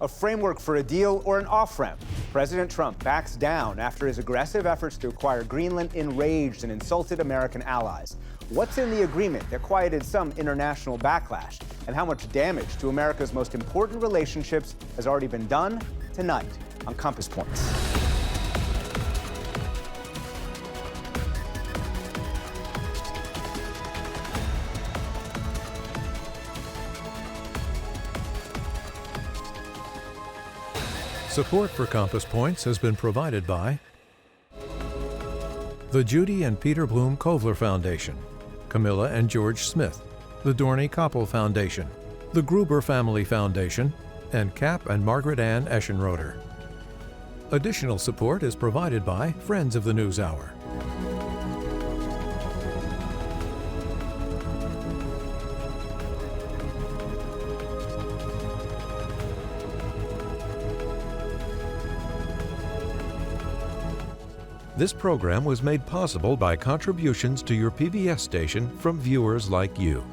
A framework for a deal or an off-ramp? President Trump backs down after his aggressive efforts to acquire Greenland enraged and insulted American allies. What's in the agreement that quieted some international backlash? And how much damage to America's most important relationships has already been done? Tonight on Compass Points. Support for Compass Points has been provided by the Judy and Peter Bloom Kovler Foundation, Camilla and George Smith, the Dorney Koppel Foundation, the Gruber Family Foundation, and Cap and Margaret Ann Eschenroder. Additional support is provided by Friends of the NewsHour. This program was made possible by contributions to your PBS station from viewers like you.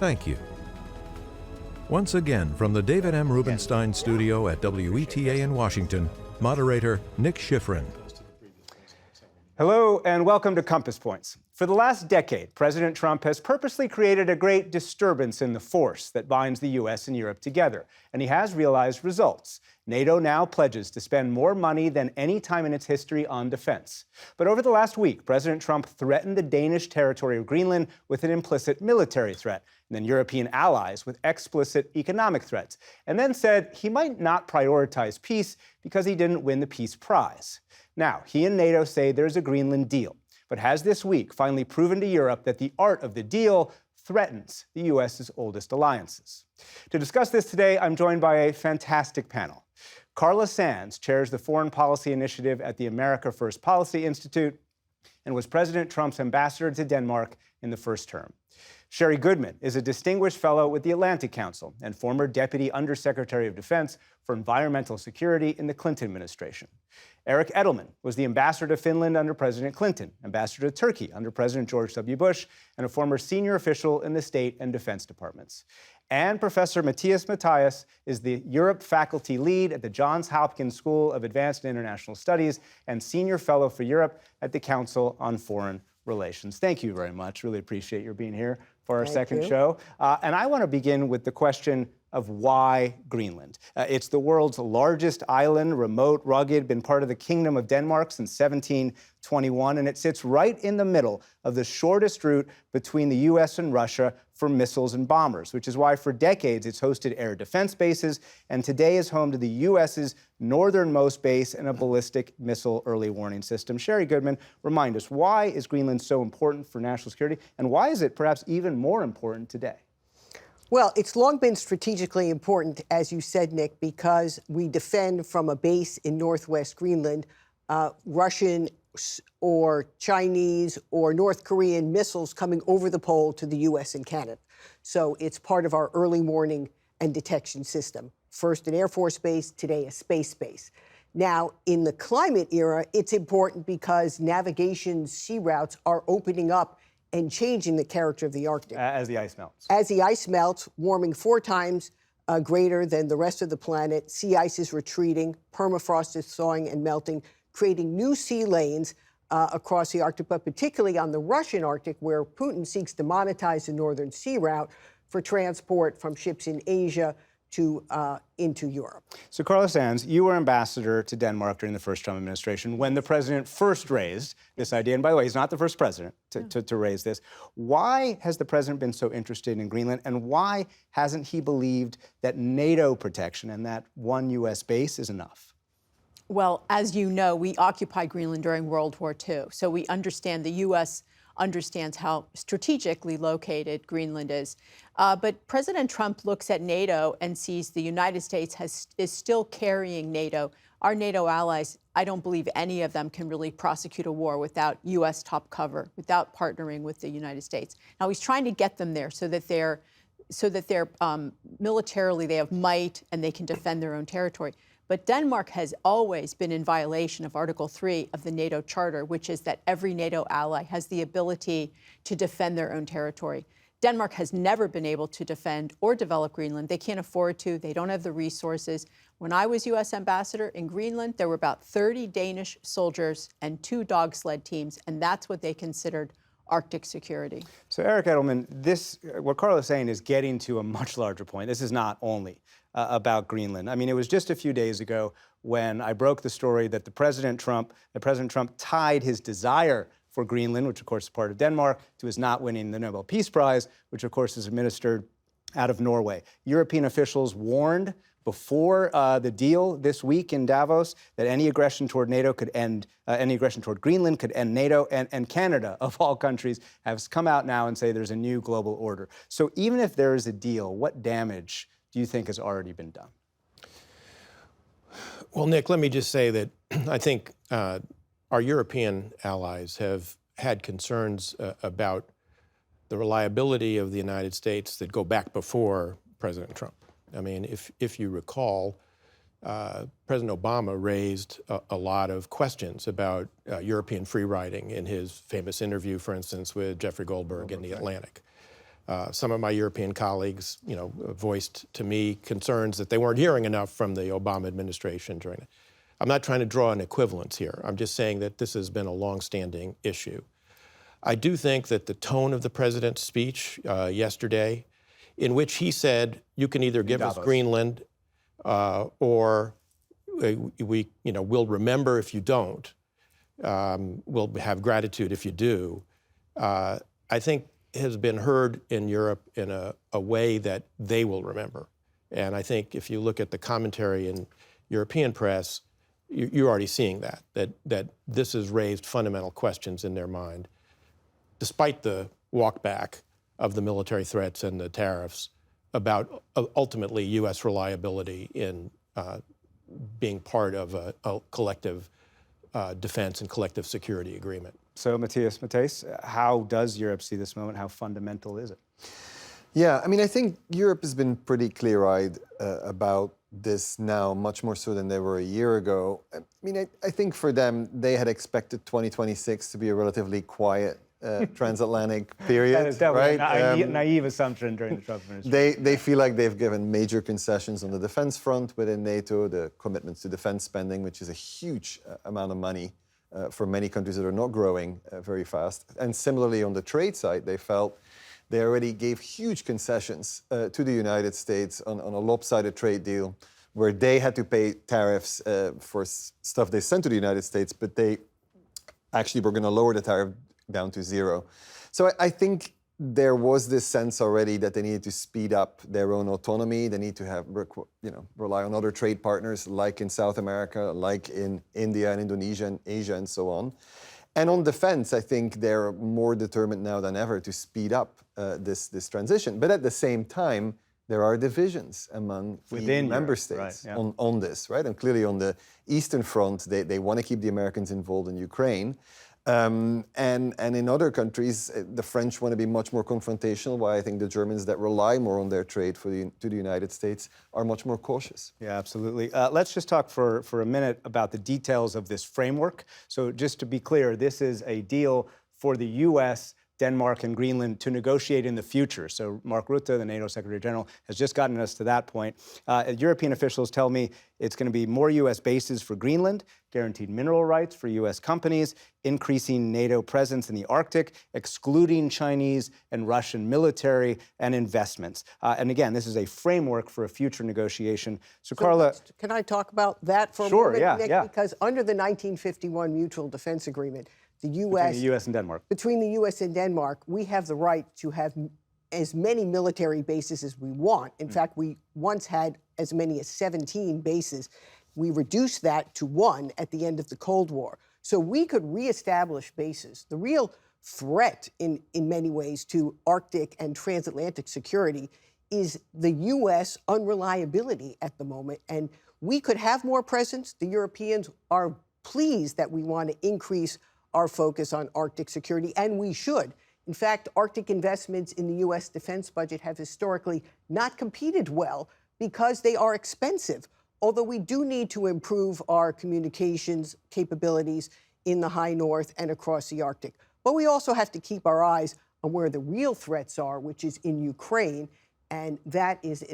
Thank you. Once again, from the David M. Rubenstein studio at WETA in Washington, moderator Nick Schifrin. Hello and welcome to Compass Points. For the last decade, President Trump has purposely created a great disturbance in the force that binds the U.S. and Europe together, and he has realized results. NATO now pledges to spend more money than any time in its history on defense. But over the last week, President Trump threatened the Danish territory of Greenland with an implicit military threat, and then European allies with explicit economic threats, and then said he might not prioritize peace because he didn't win the peace prize. Now, he and NATO say there's a Greenland deal, but has this week finally proven to Europe that the art of the deal threatens the U.S.'s oldest alliances. To discuss this today, I'm joined by a fantastic panel. Carla Sands chairs the Foreign Policy Initiative at the America First Policy Institute and was President Trump's ambassador to Denmark in the first term. Sherry Goodman is a distinguished fellow with the Atlantic Council and former Deputy Undersecretary of Defense for Environmental Security in the Clinton administration. Eric Edelman was the ambassador to Finland under President Clinton, ambassador to Turkey under President George W. Bush, and a former senior official in the State and Defense Departments. And Professor Matthias Matthias is the Europe faculty lead at the Johns Hopkins School of Advanced and International Studies and senior fellow for Europe at the Council on Foreign Relations. Thank you very much. Really appreciate your being here for our second show. And I want to begin with the question of why Greenland. It's the world's largest island, remote, rugged, been part of the Kingdom of Denmark since 1721, and it sits right in the middle of the shortest route between the U.S. and Russia for missiles and bombers, which is why for decades it's hosted air defense bases and today is home to the U.S.'s northernmost base and a ballistic missile early warning system. Sherry Goodman, remind us, why is Greenland so important for national security, and why is it perhaps even more important today? Well, it's long been strategically important, as you said, Nick, because we defend from a base in northwest Greenland Russian or Chinese or North Korean missiles coming over the pole to the U.S. and Canada. So it's part of our early warning and detection system. First an Air Force base, today a space base. Now, in the climate era, it's important because navigation sea routes are opening up and changing the character of the Arctic. As the ice melts. As the ice melts, warming 4 times greater than the rest of the planet, sea ice is retreating, permafrost is thawing and melting, creating new sea lanes across the Arctic, but particularly on the Russian Arctic, where Putin seeks to monetize the Northern Sea Route for transport from ships in Asia to into Europe. So, Carla Sands, you were ambassador to Denmark during the first Trump administration when the president first raised this idea. And by the way, he's not the first president to raise this. Why has the president been so interested in Greenland, and why hasn't he believed that NATO protection and that one U.S. base is enough? Well, as you know, we occupied Greenland during World War II, so we understand the U.S. understands how strategically located Greenland is. But President Trump looks at NATO and sees the United States is still carrying NATO. Our NATO allies, I don't believe any of them can really prosecute a war without U.S. top cover, without partnering with the United States. Now, he's trying to get them there so that they're militarily they have might and they can defend their own territory. But Denmark has always been in violation of Article 3 of the NATO Charter, which is that every NATO ally has the ability to defend their own territory. Denmark has never been able to defend or develop Greenland. They can't afford to. They don't have the resources. When I was U.S. ambassador in Greenland, there were about 30 Danish soldiers and 2 dog sled teams, and that's what they considered Arctic security. So, Eric Edelman, what Carla's saying is getting to a much larger point. This is not only about Greenland. I mean, it was just a few days ago when I broke the story that President Trump tied his desire for Greenland, which of course is part of Denmark, to his not winning the Nobel Peace Prize, which of course is administered out of Norway. European officials warned before the deal this week in Davos that any aggression toward NATO could end, any aggression toward Greenland could end NATO, and Canada, of all countries, has come out now and say there's a new global order. So even if there is a deal, what damage do you think has already been done? Well, Nick, let me just say that I think our European allies have had concerns about the reliability of the United States that go back before President Trump. I mean, if you recall, President Obama raised a lot of questions about European free riding in his famous interview, for instance, with Jeffrey Goldberg in The Atlantic. Some of my European colleagues, voiced to me concerns that they weren't hearing enough from the Obama administration during it. I'm not trying to draw an equivalence here. I'm just saying that this has been a longstanding issue. I do think that the tone of the president's speech yesterday, in which he said, you can either give us Greenland or we'll remember if you don't, we'll have gratitude if you do, I think has been heard in Europe in a way that they will remember. And I think if you look at the commentary in European press, you're already seeing that this has raised fundamental questions in their mind, despite the walk back of the military threats and the tariffs, about ultimately U.S. reliability in being part of a collective defense and collective security agreement. So, Matthias Matthijs, how does Europe see this moment? How fundamental is it? Yeah, I mean, I think Europe has been pretty clear-eyed about this now, much more so than they were a year ago. I mean, I think for them, they had expected 2026 to be a relatively quiet transatlantic period. That is definitely right? a naive assumption during the Trump administration. They feel like they've given major concessions on the defense front within NATO, the commitments to defense spending, which is a huge amount of money for many countries that are not growing very fast. And similarly, on the trade side, they felt they already gave huge concessions to the United States on a lopsided trade deal where they had to pay tariffs for stuff they sent to the United States, but they actually were going to lower the tariff down to zero. So I think there was this sense already that they needed to speed up their own autonomy. They need to have, rely on other trade partners like in South America, like in India and Indonesia and Asia and so on. And on defense, I think they're more determined now than ever to speed up this transition. But at the same time, there are divisions among within member Europe, states right, yeah. on this, right? And clearly on the Eastern Front, they want to keep the Americans involved in Ukraine. And in other countries, the French want to be much more confrontational, while I think the Germans that rely more on their trade to the United States are much more cautious. Yeah, absolutely. Let's just talk for a minute about the details of this framework. So just to be clear, this is a deal for the U.S., Denmark, and Greenland to negotiate in the future. So Mark Rutte, the NATO Secretary General, has just gotten us to that point. European officials tell me it's going to be more U.S. bases for Greenland, guaranteed mineral rights for U.S. companies, increasing NATO presence in the Arctic, excluding Chinese and Russian military and investments. And again, this is a framework for a future negotiation. So Carla, can I talk about that for a Sure, moment, yeah, Nick? yeah. Because under the 1951 Mutual Defense Agreement, between the U.S. and Denmark. Between the U.S. and Denmark, we have the right to have as many military bases as we want. In fact, we once had as many as 17 bases. We reduced that to 1 at the end of the Cold War. So we could reestablish bases. The real threat in many ways to Arctic and transatlantic security is the U.S. unreliability at the moment. And we could have more presence. The Europeans are pleased that we want to increase our focus on Arctic security, and we should. In fact, Arctic investments in the U.S. defense budget have historically not competed well because they are expensive, although we do need to improve our communications capabilities in the high north and across the Arctic. But we also have to keep our eyes on where the real threats are, which is in Ukraine, and that is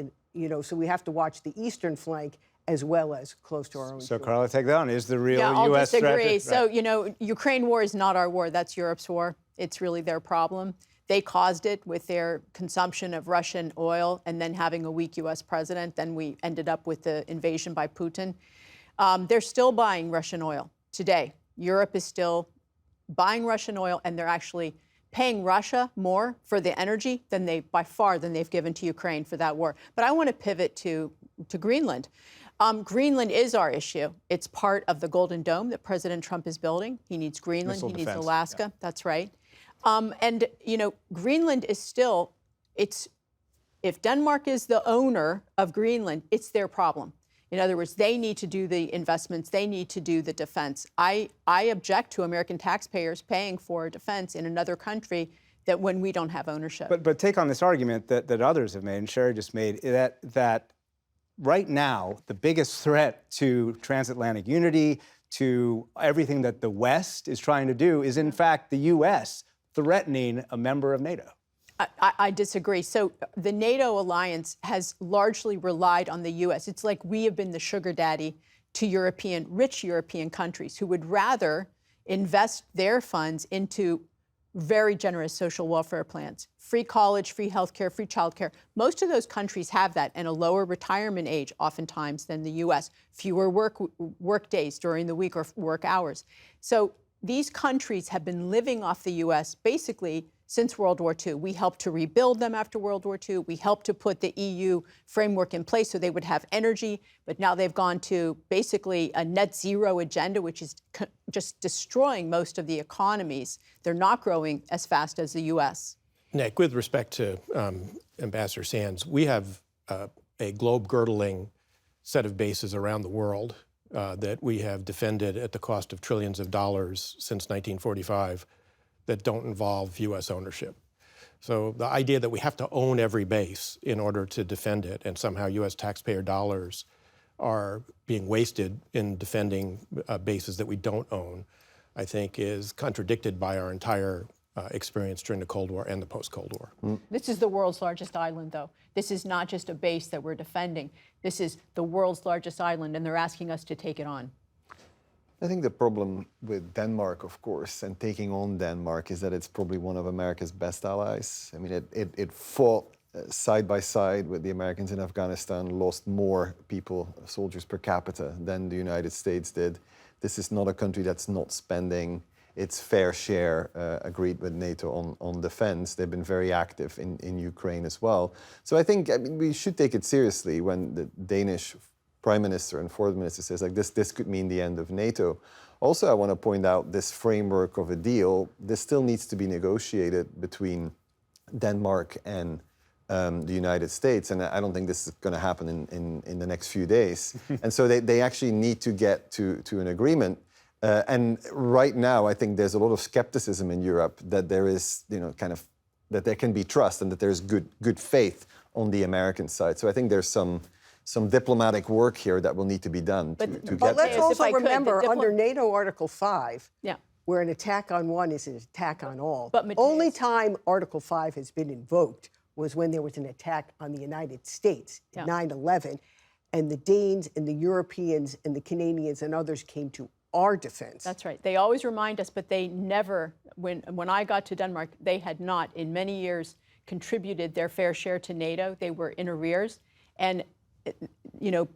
so we have to watch the eastern flank as well as close to our own. So, shore. Carla, take that on. Is the real Yeah, I'll U.S. threat? disagree. Right. So, Ukraine war is not our war. That's Europe's war. It's really their problem. They caused it with their consumption of Russian oil and then having a weak U.S. president. Then we ended up with the invasion by Putin. They're still buying Russian oil today. Europe is still buying Russian oil, and they're actually paying Russia more for the energy than they've given to Ukraine for that war. But I want to pivot to Greenland. Greenland is our issue. It's part of the Golden Dome that President Trump is building. He needs Greenland. Missile He needs defense. Alaska. Yeah. That's right. And Greenland is still, if Denmark is the owner of Greenland, it's their problem. In other words, they need to do the investments. They need to do the defense. I object to American taxpayers paying for defense in another country that when we don't have ownership. But take on this argument that others have made, and Sherry just made, that right now the biggest threat to transatlantic unity, to everything that the West is trying to do, is in fact the U.S. threatening a member of NATO. I disagree. So the NATO alliance has largely relied on the U.S. It's like we have been the sugar daddy to rich European countries who would rather invest their funds into very generous social welfare plans, free college, free healthcare, free childcare. Most of those countries have that, and a lower retirement age oftentimes than the U.S., fewer work days during the week or work hours. So these countries have been living off the U.S. basically since World War II. We helped to rebuild them after World War II. We helped to put the EU framework in place so they would have energy, but now they've gone to basically a net zero agenda, which is just destroying most of the economies. They're not growing as fast as the U.S. Nick, with respect to Ambassador Sands, we have a globe-girdling set of bases around the world that we have defended at the cost of trillions of dollars since 1945 that don't involve U.S. ownership. So the idea that we have to own every base in order to defend it, and somehow U.S. taxpayer dollars are being wasted in defending bases that we don't own, I think is contradicted by our entire experience during the Cold War and the post-Cold War. This is the world's largest island, though. This is not just a base that we're defending. This is the world's largest island, and they're asking us to take it on. I think the problem with Denmark, of course, and taking on Denmark is that it's probably one of America's best allies. I mean, it fought side by side with the Americans in Afghanistan, lost more soldiers per capita than the United States did. This is not a country that's not spending its fair share, agreed with NATO on defense. They've been very active in Ukraine as well. So I think we should take it seriously when the Danish Prime Minister and Foreign Minister says, like, this could mean the end of NATO. Also, I want to point out this framework of a deal. This still needs to be negotiated between Denmark and the United States, and I don't think this is going to happen in the next few days. And so they actually need to get to an agreement. And right now, I think there's a lot of skepticism in Europe that there is, that there can be trust and that there's good faith on the American side. So I think there's some diplomatic work here that will need to be done to get But let's If also I could, remember, the under NATO Article 5, Yeah. where an attack on one is an attack on all, But Matthias- only time Article 5 has been invoked was when there was an attack on the United States, Yeah. 9/11, and the Danes and the Europeans and the Canadians and others came to our defense. That's right. They always remind us, but they never, when I got to Denmark, they had not in many years contributed their fair share to NATO. They were in arrears. And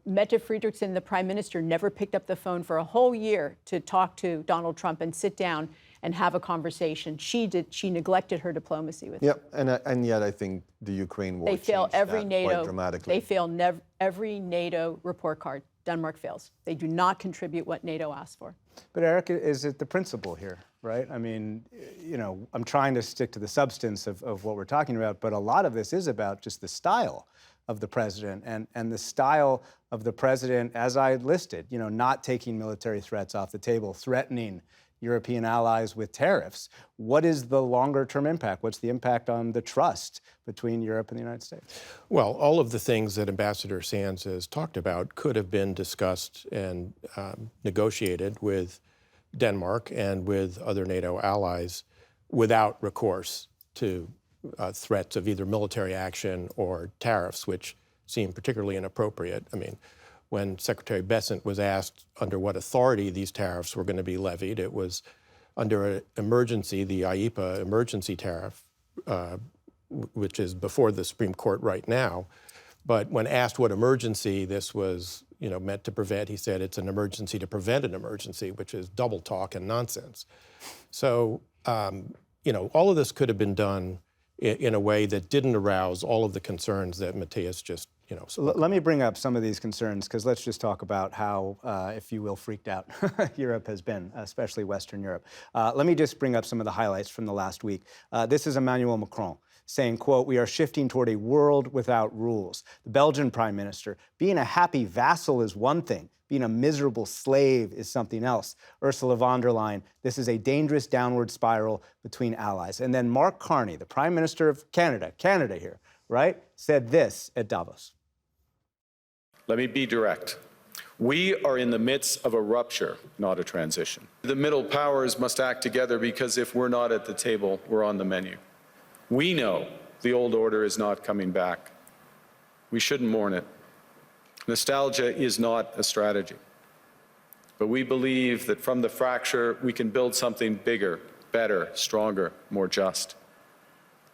Mette Frederiksen, the prime minister, never picked up the phone for a whole year to talk to Donald Trump and sit down and have a conversation. She neglected her diplomacy with him. Yep, and yet I think the Ukraine war They fail changed every that NATO. quite dramatically. They fail every NATO report card. Denmark fails. They do not contribute what NATO asks for. But Eric, is it the principle here, right? I mean, I'm trying to stick to the substance of what we're talking about, but a lot of this is about just the style of the president and the style of the president, as I listed, not taking military threats off the table, threatening European allies with tariffs. What is the longer term impact? What's the impact on the trust between Europe and the United States? Well, all of the things that Ambassador Sands has talked about could have been discussed and negotiated with Denmark and with other NATO allies without recourse to threats of either military action or tariffs, which seem particularly inappropriate. I mean, when Secretary Bessent was asked under what authority these tariffs were going to be levied, it was under an emergency, the IEEPA emergency tariff, which is before the Supreme Court right now. But when asked what emergency this was, meant to prevent, he said it's an emergency to prevent an emergency, which is double talk and nonsense. So, all of this could have been done in a way that didn't arouse all of the concerns that Matthias just, spoke. Let me bring up some of these concerns, because let's just talk about how, if you will, freaked out Europe has been, especially Western Europe. Let me just bring up some of the highlights from the last week. This is Emmanuel Macron saying, quote, "We are shifting toward a world without rules." The Belgian prime minister, "Being a happy vassal is one thing. Being a miserable slave is something else." Ursula von der Leyen, "This is a dangerous downward spiral between allies." And then Mark Carney, the Prime Minister of Canada here, right, said this at Davos. Let me be direct. We are in the midst of a rupture, not a transition. The middle powers must act together, because if we're not at the table, we're on the menu. We know the old order is not coming back. We shouldn't mourn it. Nostalgia is not a strategy. But we believe that from the fracture, we can build something bigger, better, stronger, more just.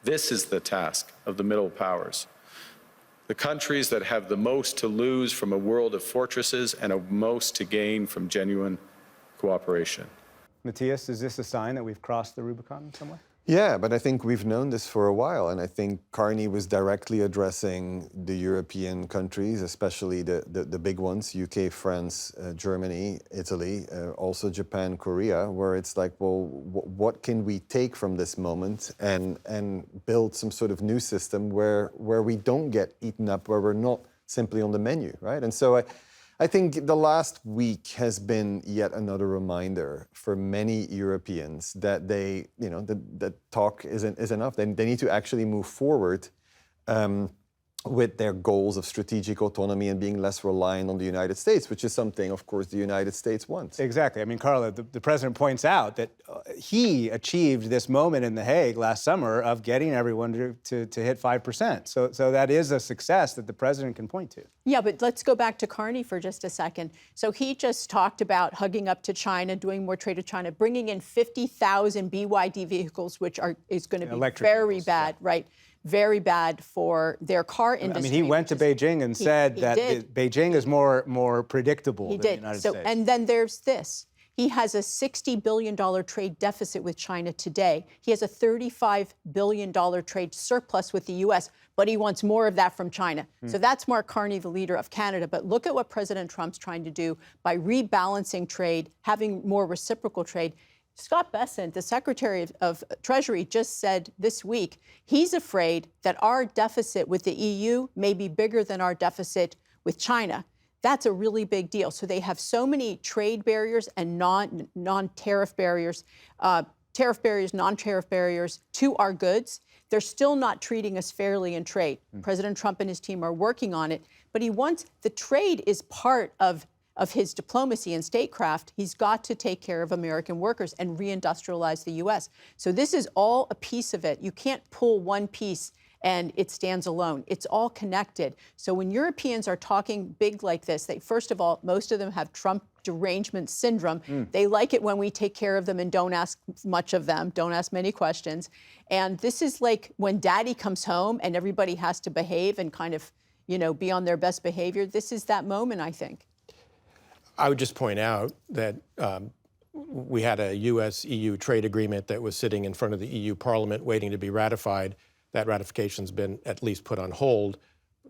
This is the task of the middle powers. The countries that have the most to lose from a world of fortresses and a most to gain from genuine cooperation. Matthias, is this a sign that we've crossed the Rubicon in some way? Yeah, but I think we've known this for a while, and I think Carney was directly addressing the European countries, especially the big ones, UK, France, Germany, Italy, also Japan, Korea, where it's like, well, what can we take from this moment and build some sort of new system where we don't get eaten up, where we're not simply on the menu, right? And so I think the last week has been yet another reminder for many Europeans that that talk isn't enough. They need to actually move forward with their goals of strategic autonomy and being less reliant on the United States, which is something, of course, the United States wants. Exactly. I mean, Carla, the president points out that he achieved this moment in The Hague last summer of getting everyone to hit 5%. So that is a success that the president can point to. Yeah, but let's go back to Carney for just a second. So he just talked about hugging up to China, doing more trade with China, bringing in 50,000 BYD vehicles, which is going to be electric very vehicles, bad, right? Very bad for their car industry. I mean, he went to Beijing and said that Beijing is more predictable than the United States. And then there's this. He has a $60 billion trade deficit with China today. He has a $35 billion trade surplus with the U.S., but he wants more of that from China. So that's Mark Carney, the leader of Canada. But look at what President Trump's trying to do by rebalancing trade, having more reciprocal trade. Scott Bessent, the Secretary of Treasury, just said this week he's afraid that our deficit with the EU may be bigger than our deficit with China. That's a really big deal. So they have so many trade barriers and non-tariff barriers, tariff barriers, non-tariff barriers to our goods. They're still not treating us fairly in trade. President Trump and his team are working on it, but he wants the trade is part of his diplomacy and statecraft. He's got to take care of American workers and reindustrialize the U.S. So this is all a piece of it. You can't pull one piece and it stands alone. It's all connected. So when Europeans are talking big like this, first of all, most of them have Trump derangement syndrome. They like it when we take care of them and don't ask much of them, don't ask many questions. And this is like when daddy comes home and everybody has to behave and kind of, be on their best behavior. This is that moment, I think. I would just point out that we had a U.S.-EU trade agreement that was sitting in front of the EU Parliament waiting to be ratified. That ratification's been at least put on hold.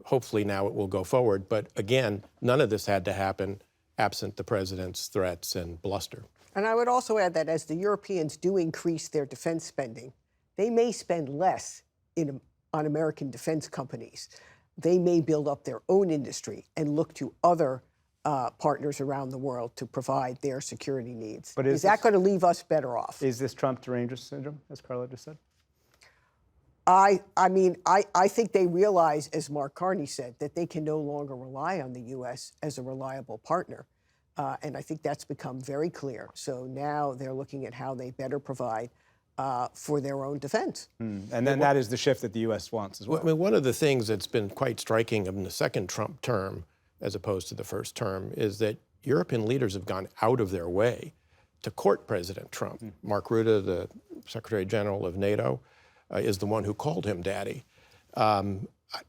Hopefully now it will go forward. But again, none of this had to happen absent the president's threats and bluster. And I would also add that as the Europeans do increase their defense spending, they may spend less on American defense companies. They may build up their own industry and look to other partners around the world to provide their security needs. But is that going to leave us better off? Is this Trump derangement syndrome, as Carla just said? I think they realize, as Mark Carney said, that they can no longer rely on the U.S. as a reliable partner. And I think that's become very clear. So now they're looking at how they better provide for their own defense. And then that is the shift that the U.S. wants as well. I mean, one of the things that's been quite striking in the second Trump term, as opposed to the first term, is that European leaders have gone out of their way to court President Trump. Mark Rutte, the Secretary General of NATO, is the one who called him daddy.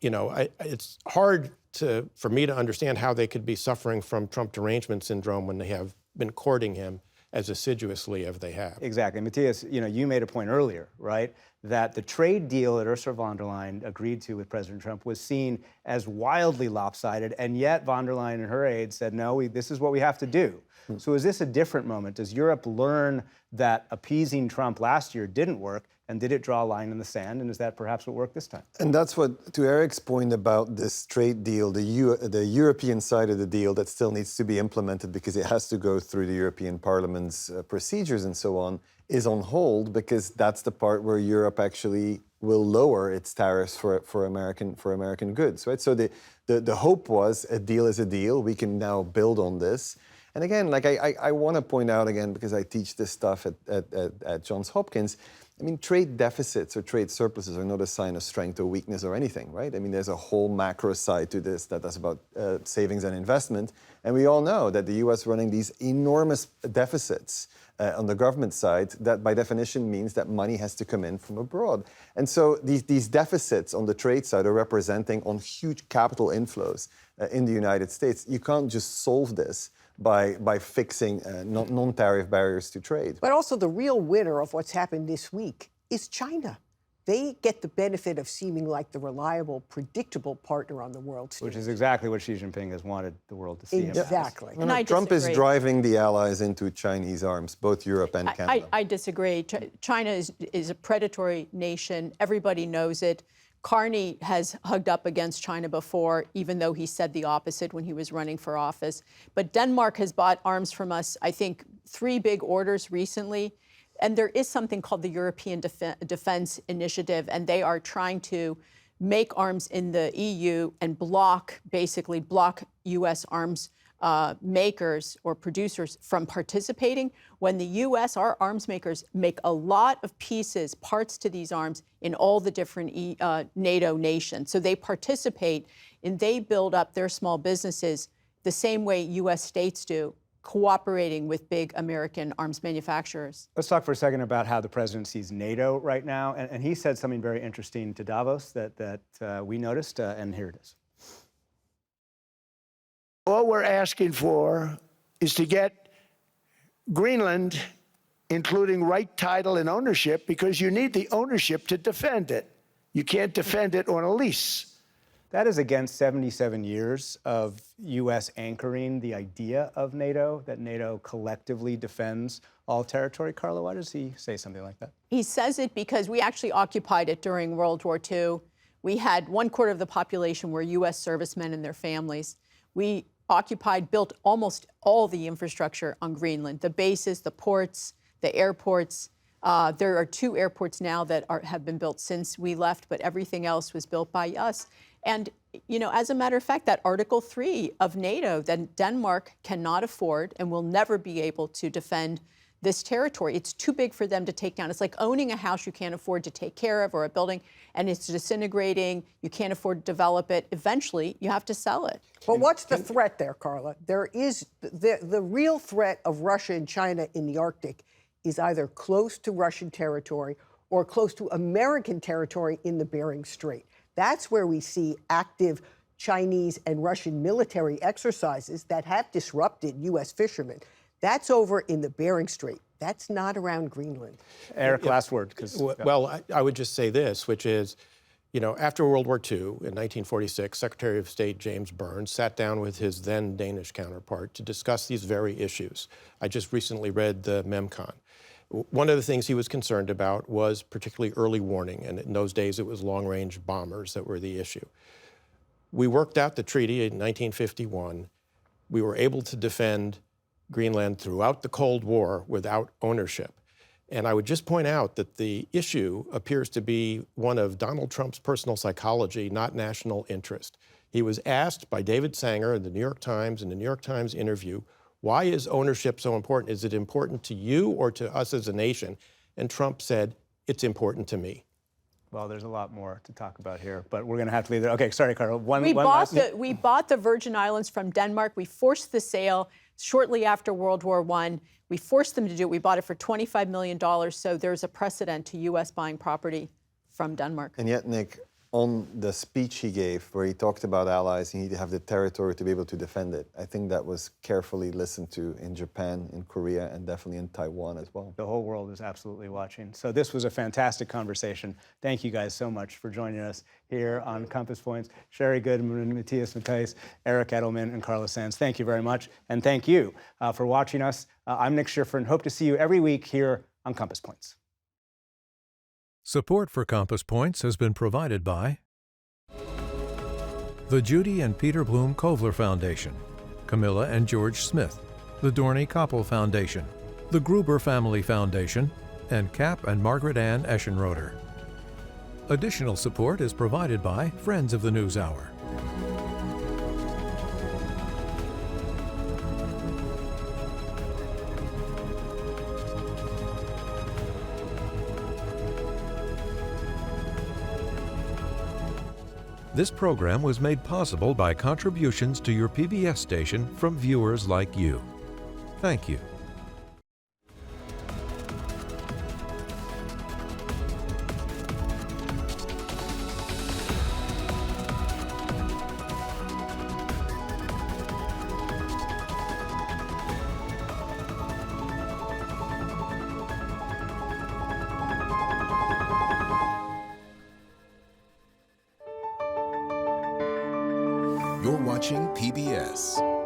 It's hard for me to understand how they could be suffering from Trump derangement syndrome when they have been courting him as assiduously as they have. Exactly. Matthias, you made a point earlier, right, that the trade deal that Ursula von der Leyen agreed to with President Trump was seen as wildly lopsided, and yet von der Leyen and her aides said, no, this is what we have to do. So is this a different moment? Does Europe learn that appeasing Trump last year didn't work, and did it draw a line in the sand, and is that perhaps what worked this time? And that's what, to Eric's point about this trade deal, the European side of the deal that still needs to be implemented because it has to go through the European Parliament's procedures and so on, is on hold because that's the part where Europe actually will lower its tariffs for American goods, right? So the hope was a deal is a deal. We can now build on this. And again, like I want to point out again, because I teach this stuff at Johns Hopkins, I mean, trade deficits or trade surpluses are not a sign of strength or weakness or anything, right? I mean, there's a whole macro side to this that's about savings and investment. And we all know that the U.S. running these enormous deficits on the government side, that by definition means that money has to come in from abroad. And so these deficits on the trade side are representing on huge capital inflows in the United States. You can't just solve this by fixing non-tariff barriers to trade. But also the real winner of what's happened this week is China. They get the benefit of seeming like the reliable, predictable partner on the world stage. Which is exactly what Xi Jinping has wanted the world to see him as. Exactly. And I Trump is disagree. driving the allies into Chinese arms, both Europe and Canada. I disagree. China is a predatory nation. Everybody knows it. Carney has hugged up against China before, even though he said the opposite when he was running for office. But Denmark has bought arms from us, I think, 3 big orders recently. And there is something called the European Defense Initiative, and they are trying to make arms in the EU and basically block U.S. arms makers or producers from participating. When the U.S., our arms makers, make a lot of pieces, parts to these arms in all the different NATO nations. So they participate and they build up their small businesses the same way U.S. states do, cooperating with big American arms manufacturers. Let's talk for a second about how the president sees NATO right now. And he said something very interesting to Davos that we noticed, and here it is. All we're asking for is to get Greenland, including right title and ownership, because you need the ownership to defend it. You can't defend it on a lease. That is against 77 years of U.S. anchoring the idea of NATO, that NATO collectively defends all territory. Carla, why does he say something like that? He says it because we actually occupied it during World War II. We had 1/4 of the population were U.S. servicemen and their families. We built almost all the infrastructure on Greenland, the bases, the ports, the airports. There are 2 airports now that have been built since we left, but everything else was built by us. And, as a matter of fact, that Article 3 of NATO, that Denmark cannot afford and will never be able to defend this territory. It's too big for them to take down. It's like owning a house you can't afford to take care of or a building, and it's disintegrating. You can't afford to develop it. Eventually, you have to sell it. But what's the threat there, Carla? There is the real threat of Russia and China in the Arctic is either close to Russian territory or close to American territory in the Bering Strait. That's where we see active Chinese and Russian military exercises that have disrupted U.S. fishermen. That's over in the Bering Strait. That's not around Greenland. Eric, last word. Well, I would just say this, which is, after World War II, in 1946, Secretary of State James Burns sat down with his then Danish counterpart to discuss these very issues. I just recently read the MEMCON. One of the things he was concerned about was particularly early warning, and in those days it was long-range bombers that were the issue. We worked out the treaty in 1951. We were able to defend Greenland throughout the Cold War without ownership. And I would just point out that the issue appears to be one of Donald Trump's personal psychology, not national interest. He was asked by David Sanger in the New York Times, in the New York Times interview, why is ownership so important? Is it important to you or to us as a nation? and Trump said, it's important to me. Well, there's a lot more to talk about here, but we're going to have to leave there. Okay, sorry, Carl. We bought the Virgin Islands from Denmark. We forced the sale shortly after World War I. We forced them to do it. We bought it for $25 million, so there's a precedent to U.S. buying property from Denmark. And yet, Nick, on the speech he gave where he talked about allies, you need to have the territory to be able to defend it. I think that was carefully listened to in Japan, in Korea, and definitely in Taiwan as well. The whole world is absolutely watching. So this was a fantastic conversation. Thank you guys so much for joining us here on Compass Points. Sherry Goodman, Matthias Matthijs, Eric Edelman, and Carlos Sanz. Thank you very much. And thank you for watching us. I'm Nick Schiffer and hope to see you every week here on Compass Points. Support for Compass Points has been provided by the Judy and Peter Bloom Kovler Foundation, Camilla and George Smith, the Dorney Koppel Foundation, the Gruber Family Foundation, and Cap and Margaret Ann Eschenroder. Additional support is provided by Friends of the NewsHour. This program was made possible by contributions to your PBS station from viewers like you. Thank you. You're watching PBS.